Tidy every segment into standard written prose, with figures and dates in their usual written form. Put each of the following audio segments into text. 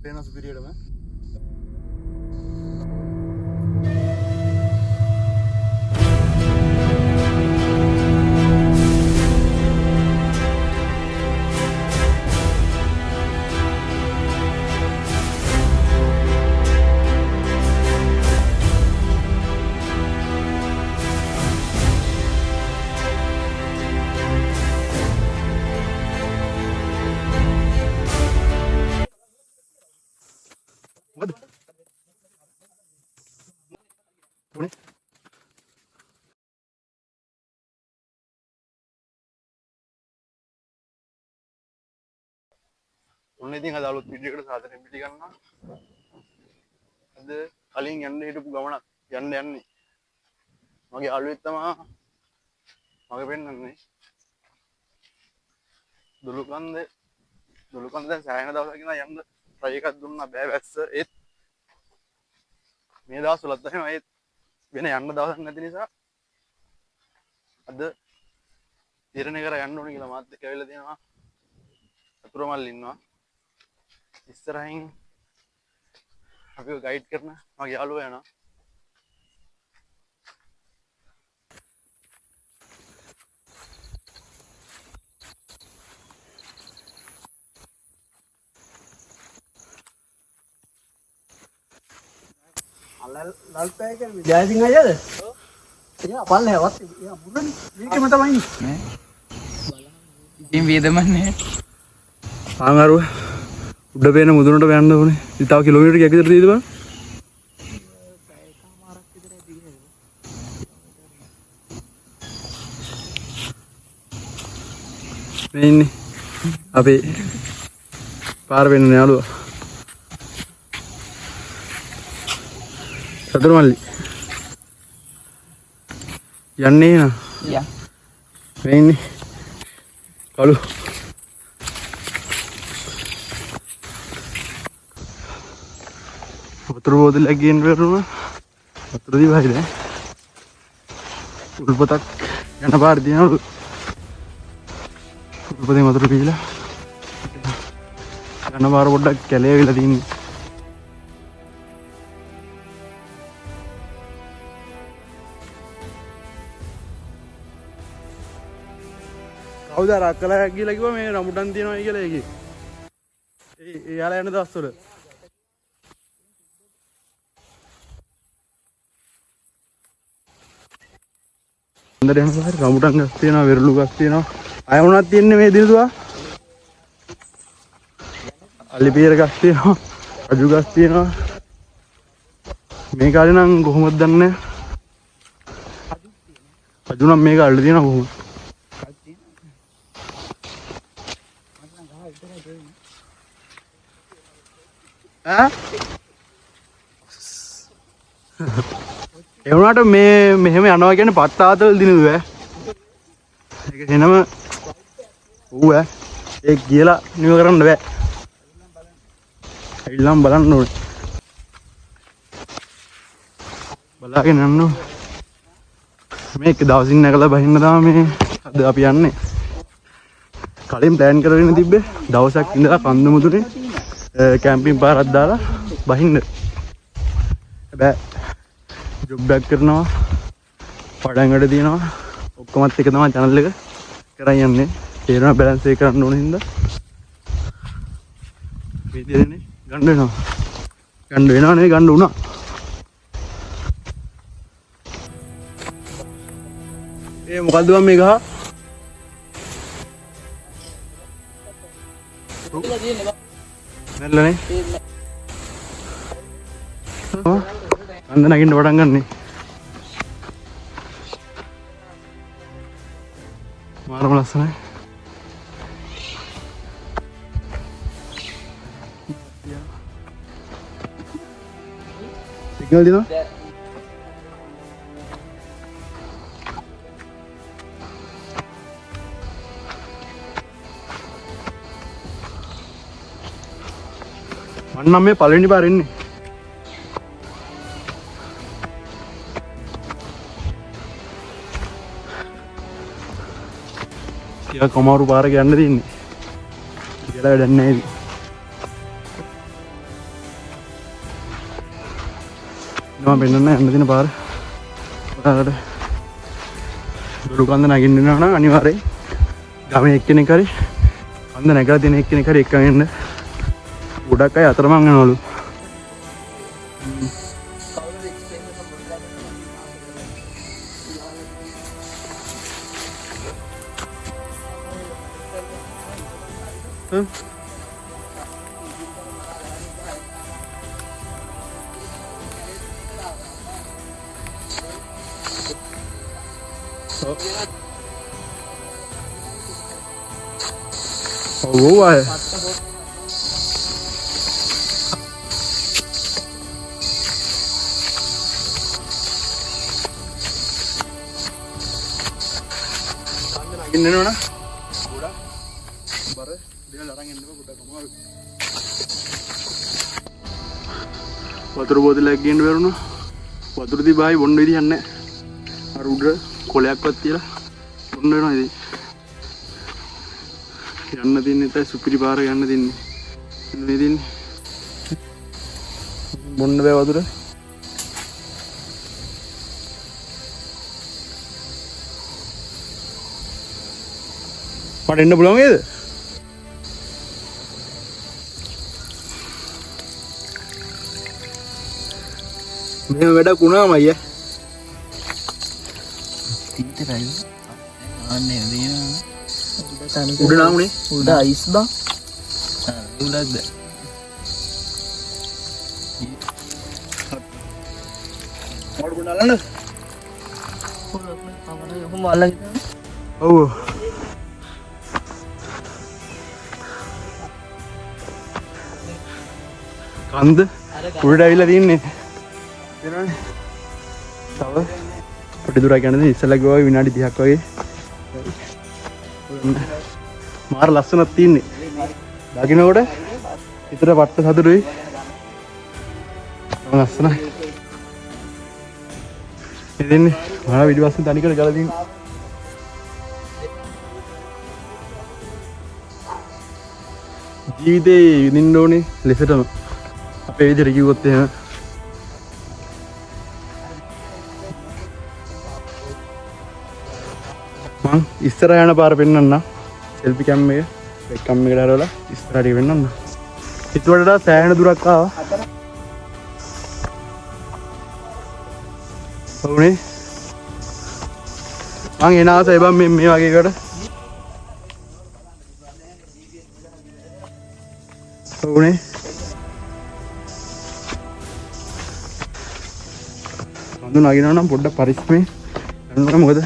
පේන සුපිරියටම මොකද උනේ ඔන්න ඉතින් අද අලුත් වීඩියෝ එකකට සාදරයෙන් පිළිගන්නවා. අද කලින් යන්න හිටපු ගමනක් යන්නේ මගේ යාළුවෙක් තමයි මගේ පෙන්නන්නේ දුලුකන්ද දැන් සෑහෙන දවසක් ඉඳලා යන්න try එකක් දුන්නා බෑ වැස්ස ඒත් මේ දවස්වලත් එහෙම ඒත් වෙන යන්න දවසක් නැති නිසා අද තීරණය කරලා යන්න ඕනේ කියලා මාත් එක්ක ඇවිල්ලා තියෙනවා. අතුරු මල්ලි ඉන්නවා ඉස්සරහින් අපිව ගයිඩ් කරන මගේ යාළුවා යනවා. लाल पैक जय सिंह आया थे या पाल है वक्त या बुरन ये के मतलब आई नहीं ඉතින් වේදමන්නේ ආංගාරුව උඩ පේන මුදුනට යන්න ඕනේ. ඉතින් තව කිලෝමීටර් කීයක් විතර තියෙයිද බලන්න. මේ ඉන්නේ අපේ පාර වෙන යාළුවා. සතුරු මල්ලි යන්නේ නා යා මේ ඉන්නේ කලු වතුර බෝතලයක් ගේන්න බැරුණා. වතුර දීවයිද උල්පතක් යන පාර දිනවලු උල්පතේ වතුර පීලා යන පාර පොඩ්ඩක් කැලේ වෙලා තින්නේ. කවුද රක්කලයක් කියලා කිව්වා මේ රඹුටන් තියනවා කියලා ඒකේ. ඒ යාලා යන දවස්වල. අnder යන පාරේ රඹුටන් ගස් තියෙනවා, වෙරළු ගස් තියෙනවා. අය වුණත් තියන්නේ මේ දිනදුවා. අලිපියර ගස් තියෙනවා, රජු ගස් තියෙනවා. මේ කාලේ නම් කොහොමද දන්නේ නැහැ. රජු නම් මේ කාලේ තියෙනවා කොහොමද? ඒ වුණාට මේ මෙහෙම යනවා කියන්නේ පත් ආතල් දිනුව ඈ. ඒක එනම ඌ ඈ. ඒක කියලා නිව කරන්න බෑ. ඇවිල්ලාම බලන්න ඕනේ. බලාගෙන යන්න ඕනේ. මේක දවසින් නැගලා බහින්න තමයි මේ අද අපි යන්නේ. කලින් ප්ලෑන් කරගෙන තිබ්බේ දවසක් ඉඳලා කන්ද මුදුනේ කැම්පින් පාරක් දාලා බහින්න. හැබැයි ජොබ් එකක් කරනවා පඩම් වැඩ තියෙනවා ඔක්කොමත් එක තමයි channel එක කරන් යන්නේ. තේරෙනවා බැලන්ස් එක කරන්න ඕන හින්දා මේ දෙන්නේ ගන්න වෙනවා. ගන්න වෙනවා නෙවෙයි ගන්න උනා. ඒ මොකද්ද මම මේ ගහ? නැල්ලනේ. අන්න නගින්න පටන් ගන්නෙ. මාරම ලස්සනයි. සිග්නල් දෙනවා. මම නම් මේ පළවෙනි පාර එන්නේ. ටිකක් අමාරු පාරක යන්න තියෙන්නේ. කියලා වැඩක් නැහැ ඉතින්. මම පෙන්නන්න යන්න තියෙන පාර. ඔයාලට දුරු කන්ද නගින්න යනවා නම් අනිවාර්යෙන් ගමේ එක්කෙනෙක් හරි කන්ද නැගලා තියෙන එක්කෙනෙක් හරි එක්කගෙන එන්න. ගොඩක් අය අතරමං යනවලු. Oh, ay. Gini nona, udah, baru dia larang ini udah kamu. Water botol lagi ini baru no, water di bayi bondo ini aneh, baru udah kolak pati lah, bondo no ini. යන්න තින්නේ තයි සුපිරි පාර යන්න තින්නේ. මේ තින්නේ. බොන්න බෑ වතුර. මට එන්න පුළුවන් නේද? මේ වැඩක් වුණාම අයියා. තීතරයි. ආන්නේ නේද? උඩ නාමුනේ උඩ අයිස් බා උඩක්ද මොඩ බුණාලන්න ඔහොම අල්ලගෙන ඔව් කන්ද උඩට ඇවිල්ලා තින්නේ එනවනේ තව පොඩි දුරක් යනද ඉස්සලා ගියා විනාඩි 30ක් වගේ මාර ලස්සනක් තියන්නේ. දකින්නකොට හිතට පට්ට සතුටුයි. ලස්සනයි. ඉතින් මම පිටිපස්සෙන් තනිකර ගලා තින්නේ. ජීවිතේ විඳින්න ඕනේ ලෙසටම. අපේ විදිහට කිව්වොත් එහෙම. මං ඉස්සර යන පාර පෙන්නන්න. සෙල්ෆි කැම් එක වෙබ්කම් එකට හරවලා ඉස්සරහට වෙන්නන්න. හිතුවටට සෑහෙන දුරක් ආවා. ඔව්නේ. මං එන ආසයි බම් මේ වගේ එකට. ඔව්නේ. අඳු නගිනවා නම් පොඩ්ඩක් පරිස්සමෙන් යන්න මොකද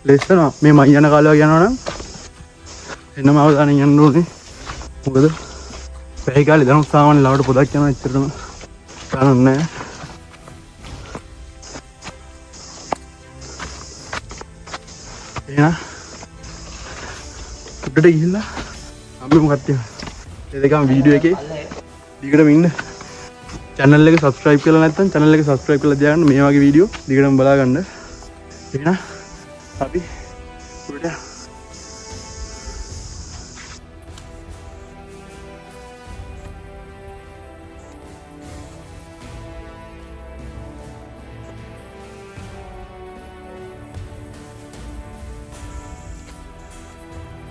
ලෙස්සනවා මේ මං යන කාලේ වගේ යනවා නම් එන්නම අවදානෙන් යන්න ඕනේ. මොකද පැය කාලේ දැනුත් සාමාන්‍ය ලාවට පොදක් යනවා එච්චරම ගණන් නැහැ. එහෙනම් උඩට ගිහිල්ලා අපි මොකක්ද ඒ දෙකම වීඩියෝ එකේ දිගටම ඉන්න. channel එක subscribe කරලා නැත්නම් channel එක subscribe කරලා තියාගන්න. මේ වගේ වීඩියෝ දිගටම බලා ගන්න. එහෙනම් අපි උඩට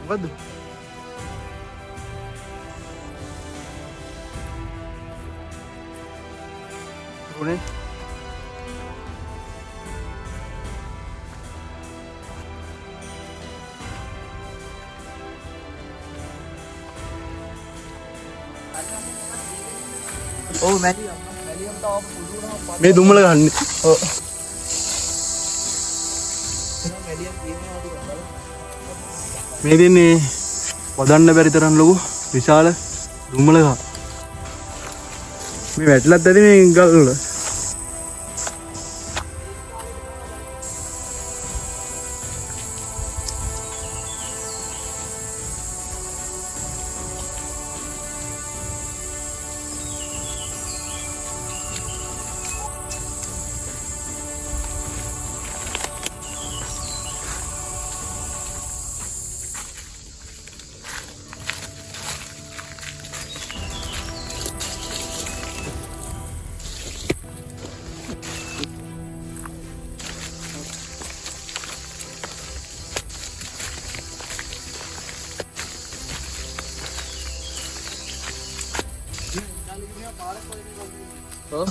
මොකද්ද? උනේ ඔව් මැලියම් තාම පුදුනවා මේ දුම්මල ගන්න. ඔව් මැලියම් තියෙනවා මේ දෙන්නේ වදන්න බැරි තරම් ලොකු විශාල දුම්මල ගහ. මේ වැටලත් ඇති මේ ගල් වල. ඔව්.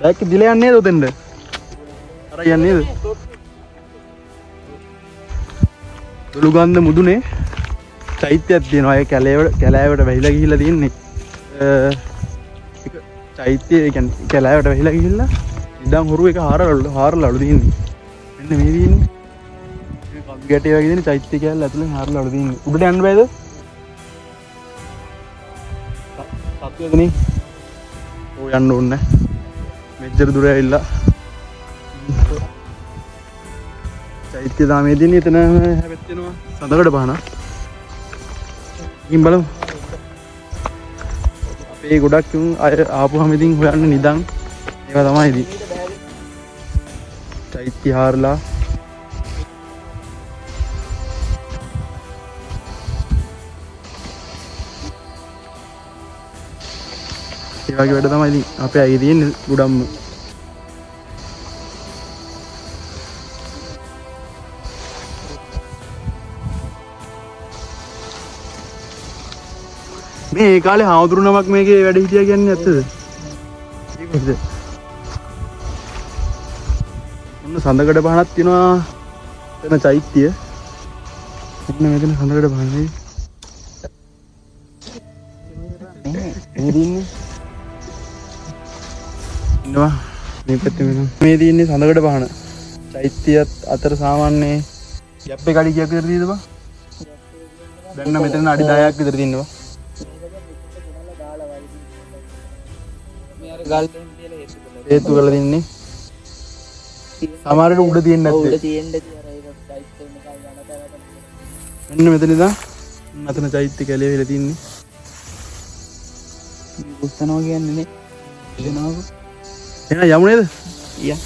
බෑක් එක දිලා යන්නේ නේද උතෙන්ද? අර යන්නේ නේද? දුලුගන්ද මුදුනේ චෛත්‍යයක් තියෙනවා. ඒ කැලෑවට වැහිලා ගිහිල්ලා තියෙන්නේ. ඒක චෛත්‍ය ඒ කියන්නේ කැලෑවට වැහිලා ගිහිල්ලා ඉඳන් හොරු එක හාරලාලු තියෙන්නේ. මෙන්න මේ තියෙන්නේ. මේ කබ් ගැටේ වගේ තියෙන චෛත්‍ය කැලේ ඇතුලෙන් හාරලාලු තියෙන්නේ. උඩට යන්න බෑද? සත්‍යදනේ. ඔය යන්න ඕනේ නැහැ. මෙච්චර දුර ඇවිල්ලා චෛත්‍ය දාමේ දින එතන හැපෙත්වෙනවා සඳකඩ පහන. ඉතින් බලමු. අපේ ගොඩක් අය ආපුවම ඉතින් හොයන්න නිදන් ඒවා තමයි ඉතින්. චෛත්‍ය හාරලා ඒ වගේ වැඩ තමයි ඉතින් අපේ අය තියෙන්නේ ගොඩක්ම. මේ ඒ කාලේ හාමුදුරු නමක් මේකේ වැඩ හිටියා කියන්නේ ඇත්තද? ඒකද? මොන සඳකඩ පහනක් තියෙනවා. එතන චෛත්‍ය. එන්න මෙතන සඳකඩ පහන නේ. මේ දින්නේ. ඉන්නවා මේ පැත්තේ මේ දින්නේ සඳකඩ පහන. චෛත්‍යයත් අතර සාමාන්‍ය ගැප් එක අඩි කීයක් විතර තියෙද බා? දැන් නම් මෙතන අඩි 10ක් විතර තියෙනවා. හේතු කරලා තින්නේ සමහරට උඩ තියෙන්නේ නැත්තේ. උඩ තියෙන්නේ අර ඒක චෛත්‍ය වෙනකල් යන තැනකට. මෙන්න මෙතන ඉඳන් අතන චෛත්‍ය කැලේ වෙලා තින්නේ. මේ පුස්තනවා කියන්නේ නේ. එනවා. එහෙනම් යමු නේද? යා.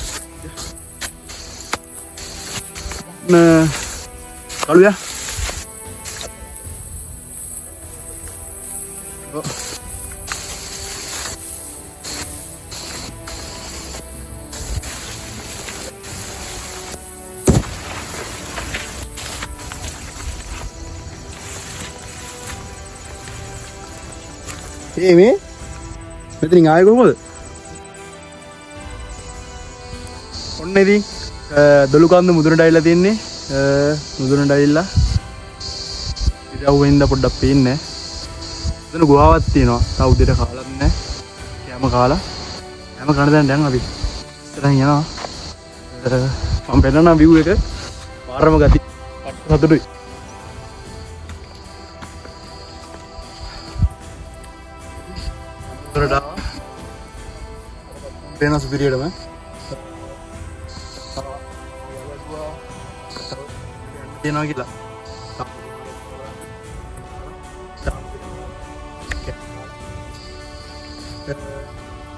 කළුයා. මේ මෙතනින් ආයේ කොහමද? ඔන්න ඉතින් දොළුකන්ද මුදුනට ඇවිල්ලා තින්නේ. මුදුනට ඇවිල්ලා ඉරව්වෙන්ද පොඩ්ඩක් පේන්නේ. එතන ගුහාවක් තියෙනවා. තා උදේට කාලත් නැහැ. කෑම කාලා. කෑම කන දැන් අපි ඉස්සරහින් යනවා. මම පෙන්නන view එක පාරම ගති පට්ට සතුටුයි. පේන සුපිරියටම තියෙනවා කියලා.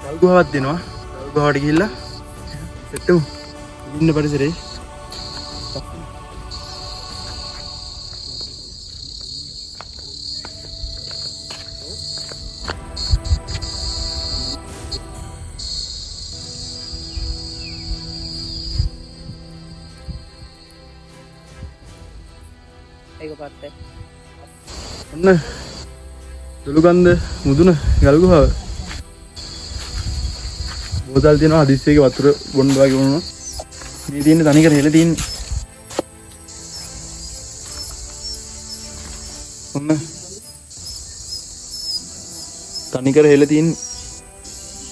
ගල් ගුහාවක් තියෙනවා. ගල් ගුහාවට ගිහිල්ලා සෙට්ටමු. ඉන්න පරිසරේ ඒක පස්සේ ඔන්න දොළුකන්ද මුදුන ගල් ගුහාව. බෝතල් තියෙනවා හදිස්සියක වතුර බොන්න වගේ වුණා. මේ තියෙන්නේ තනිකර හෙල තියෙන්නේ. ඔන්න තනිකර හෙල තියෙන්නේ.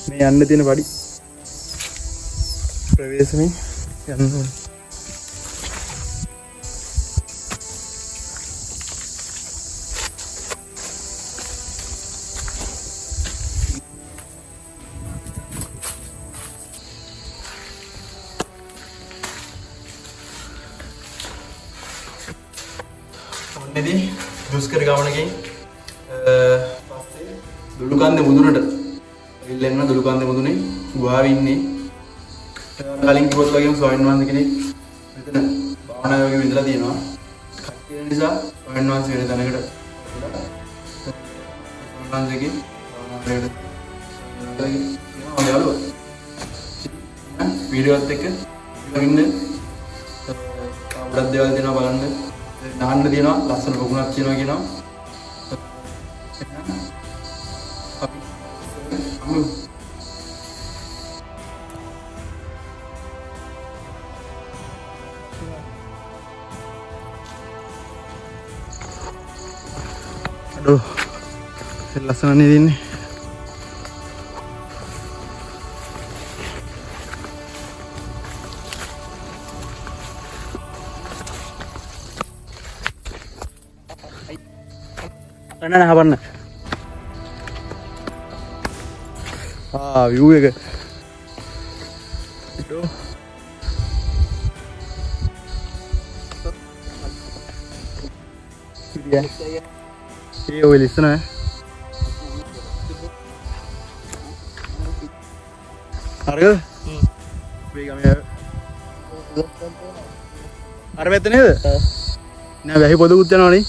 මේ යන්න තියෙන පඩි ප්‍රවේශමේ යන්න ඕනේ. ඉතින් දුෂ්කර ගමනකින් පස්සේ දුලුකන්ද මුදුනට ඇවිල්ලා ඉන්න දුලුකන්ද මුදුනේ ගුහාවේ ඉන්නේ. කලින් කිව්වොත් වගේම ස්වාමීන් වහන්සේ කෙනෙක් මෙතන භාවනා යෝගී විඳලා තියෙනවා. කට්ටිය නිසා ස්වාමීන් වහන්සේ වෙන තැනකට ස්වාමීන් වහන්සේගේ භාවනා වලට හොඳ යාළුවා. වීඩියෝ එකත් එක්ක ඉන්න ගොඩක් දේවල් දෙනවා බලන්න. දාන්න දෙනවා ලස්සන පොකුණක් තියෙනවා කියනවා. අපි අමු aduh lස්සන නේ දෙන්නේ. Mana nak apa nak? View එක. Itu. Dia. ඔය ලිස්සන හරිද? මේ ගමේ අර පැත්ත නේද? නෑ වැහි පොදකුත් යනවනේ.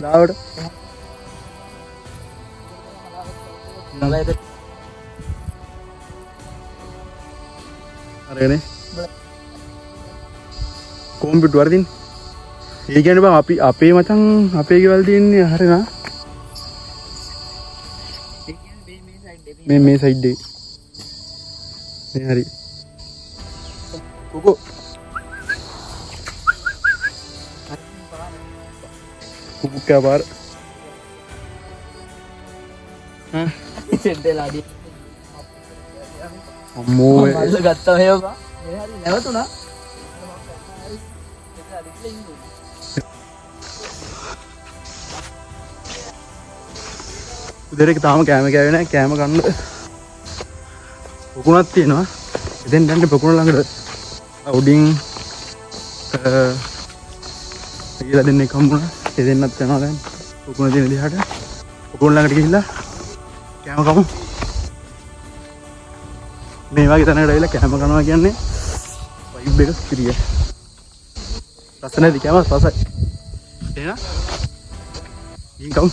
ලාවට. අරගෙන කොම්පියුටර් වර්දින් ඒ කියන්නේ බං අපි අපේ මචං අපේ ගෙවල් තියෙන්නේ හරිය නා මේ සයිඩ් එකේ මේ හරි කුකෝ කුකුක් කපාර සෙන්ටේ ලාඩි අම්මෝ මල්ල ගත්තා මේවා මේ හරි නැවතුණා උදේට තාම කෑම කෑවේ නැහැ කෑම කන්න පොකුණක් තියෙනවා එතෙන් යන්න පොකුණ ළඟට උඩින් කියලා දෙන්නේ කම්බුණා එතෙන්වත් යනවා දැන් පොකුණ තියෙන දිහාට පොකුණ ළඟට ගිහිල්ලා කෑම කමු මේ වගේ තැනකට ඇවිල්ලා කෑම කනවා කියන්නේ වයිබ් එක ස්ත්‍රිය රසනේද කෑම රසයි එහෙනම් ගිහින් කමු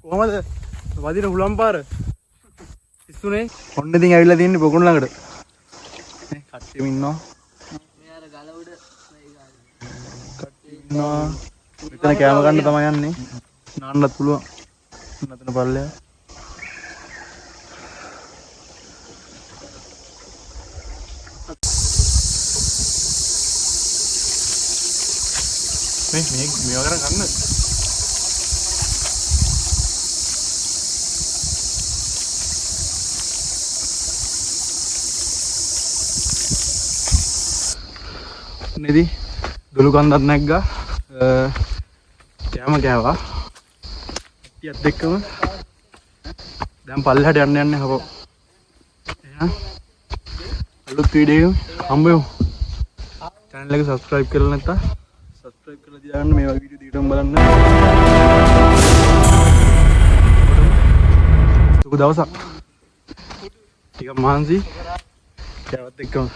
කොහමද වදින හුලම් පාර ඉස්සුනේ ඔන්න ඉතින් ඇවිල්ලා තින්නේ පොකුණ ළඟට නේ කට්ටියම ඉන්නවා මේ අර ගල උඩ මේ කට්ටිය ඉන්නවා මෙතන කෑම ගන්න තමයි යන්නේ නාන්නත් පුළුවන් නතන පල්ලෙය මේවා කරන් ගන්න නෙදී දොළු කන්දක් නැග්ගා කෑම කෑවා කට්ටියත් එක්කම දැන් පල්ලෙහාට යන්න හපෝ එහෙනම් අලුත් වීඩියෝ එකක් හම්බ වෙමු channel එක subscribe කරලා නැත්නම් subscribe කරලා තියාගන්න මේ වගේ වීඩියෝ දිගටම බලන්න සුබ දවසක් ටිකක් මහන්සි කෑවත් එක්කම